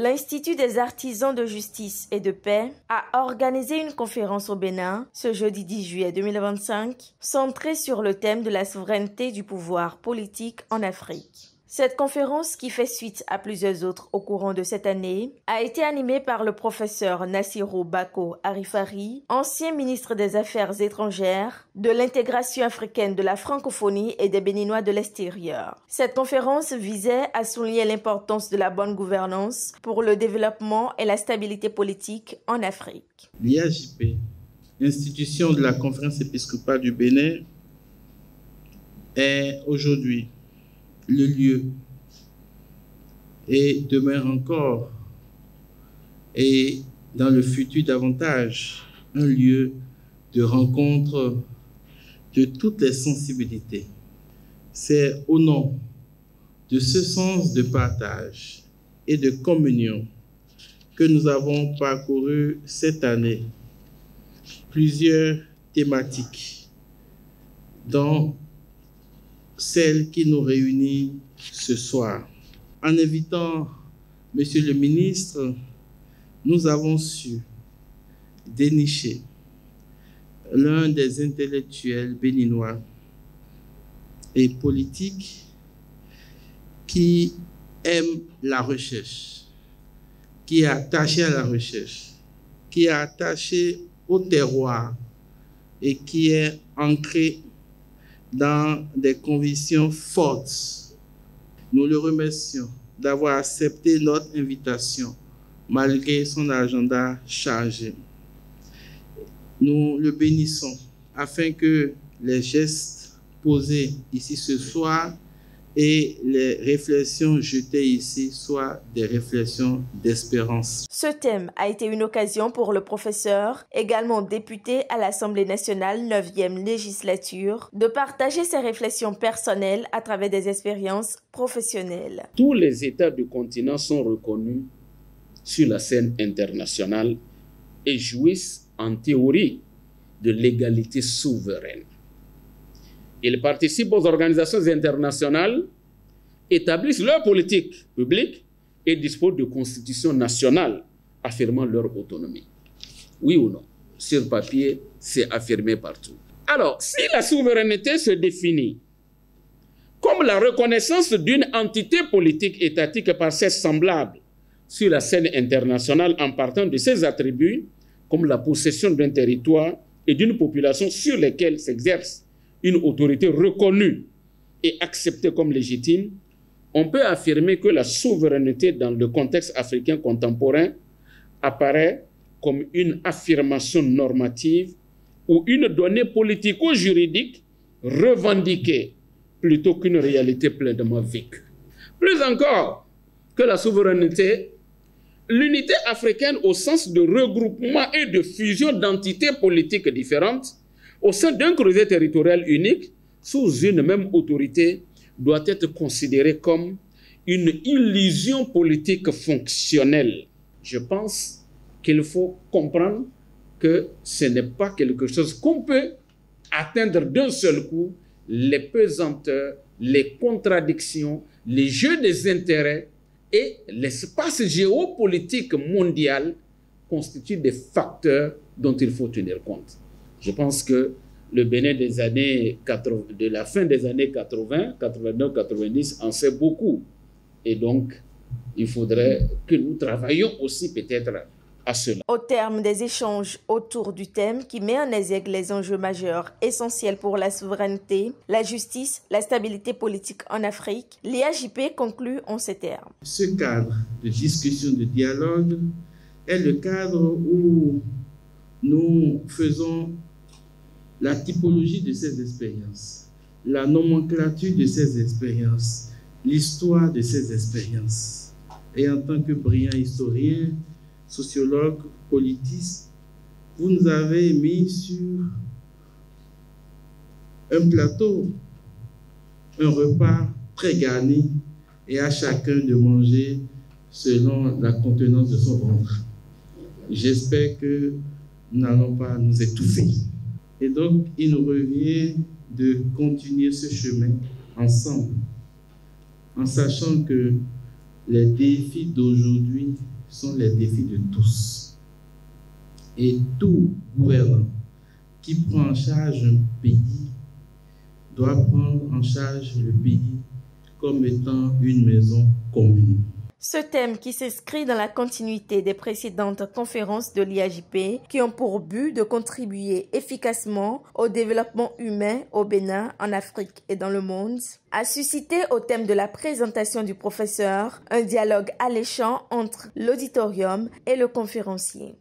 l'Institut des artisans de justice et de paix a organisé une conférence au Bénin ce jeudi 10 juillet 2025, centrée sur le thème de la souveraineté du pouvoir politique en Afrique. Cette conférence, qui fait suite à plusieurs autres au courant de cette année, a été animée par le professeur Nassirou Bako Arifari, ancien ministre des Affaires étrangères, de l'intégration africaine, de la francophonie et des Béninois de l'extérieur. Cette conférence visait à souligner l'importance de la bonne gouvernance pour le développement et la stabilité politique en Afrique. L'IAJP, institution de la Conférence épiscopale du Bénin, est aujourd'hui le lieu et demeure encore et dans le futur davantage un lieu de rencontre de toutes les sensibilités. C'est au nom de ce sens de partage et de communion que nous avons parcouru cette année plusieurs thématiques, dont celle qui nous réunit ce soir. En invitant Monsieur le ministre, nous avons su dénicher l'un des intellectuels béninois et politiques qui aime la recherche, qui est attaché à la recherche, qui est attaché au terroir et qui est ancré dans des convictions fortes. Nous le remercions d'avoir accepté notre invitation malgré son agenda chargé. Nous le bénissons afin que les gestes posés ici ce soir et les réflexions jetées ici soient des réflexions d'espérance. Ce thème a été une occasion pour le professeur, également député à l'Assemblée nationale 9e législature, de partager ses réflexions personnelles à travers des expériences professionnelles. Tous les États du continent sont reconnus sur la scène internationale et jouissent en théorie de l'égalité souveraine. Ils participent aux organisations internationales, établissent leur politique publique et disposent de constitutions nationales affirmant leur autonomie. Oui ou non? Sur papier, c'est affirmé partout. Alors, si la souveraineté se définit comme la reconnaissance d'une entité politique étatique par ses semblables sur la scène internationale en partant de ses attributs, comme la possession d'un territoire et d'une population sur lesquelles s'exerce une autorité reconnue et acceptée comme légitime, on peut affirmer que la souveraineté dans le contexte africain contemporain apparaît comme une affirmation normative ou une donnée politico-juridique revendiquée plutôt qu'une réalité pleinement vécue. Plus encore que la souveraineté, l'unité africaine au sens de regroupement et de fusion d'entités politiques différentes au sein d'un creuset territorial unique, sous une même autorité, doit être considérée comme une illusion politique fonctionnelle. Je pense qu'il faut comprendre que ce n'est pas quelque chose qu'on peut atteindre d'un seul coup. Les pesanteurs, les contradictions, les jeux des intérêts et l'espace géopolitique mondial constituent des facteurs dont il faut tenir compte. Je pense que le Bénin de la fin des années 80, 89, 90 en sait beaucoup. Et donc, il faudrait que nous travaillions aussi peut-être à cela. Au terme des échanges autour du thème qui met en exergue les enjeux majeurs essentiels pour la souveraineté, la justice, la stabilité politique en Afrique, l'IAJP conclut en ces termes. Ce cadre de discussion, de dialogue, est le cadre où nous faisons la typologie de ces expériences, la nomenclature de ces expériences, l'histoire de ces expériences. Et en tant que brillant historien, sociologue, politiste, vous nous avez mis sur un plateau, un repas très garni, et à chacun de manger selon la contenance de son ventre. J'espère que nous n'allons pas nous étouffer. Et donc, il nous revient de continuer ce chemin ensemble, en sachant que les défis d'aujourd'hui sont les défis de tous. Et tout gouvernant qui prend en charge un pays doit prendre en charge le pays comme étant une maison commune. Ce thème qui s'inscrit dans la continuité des précédentes conférences de l'IAJP qui ont pour but de contribuer efficacement au développement humain au Bénin, en Afrique et dans le monde, a suscité au thème de la présentation du professeur un dialogue alléchant entre l'auditorium et le conférencier.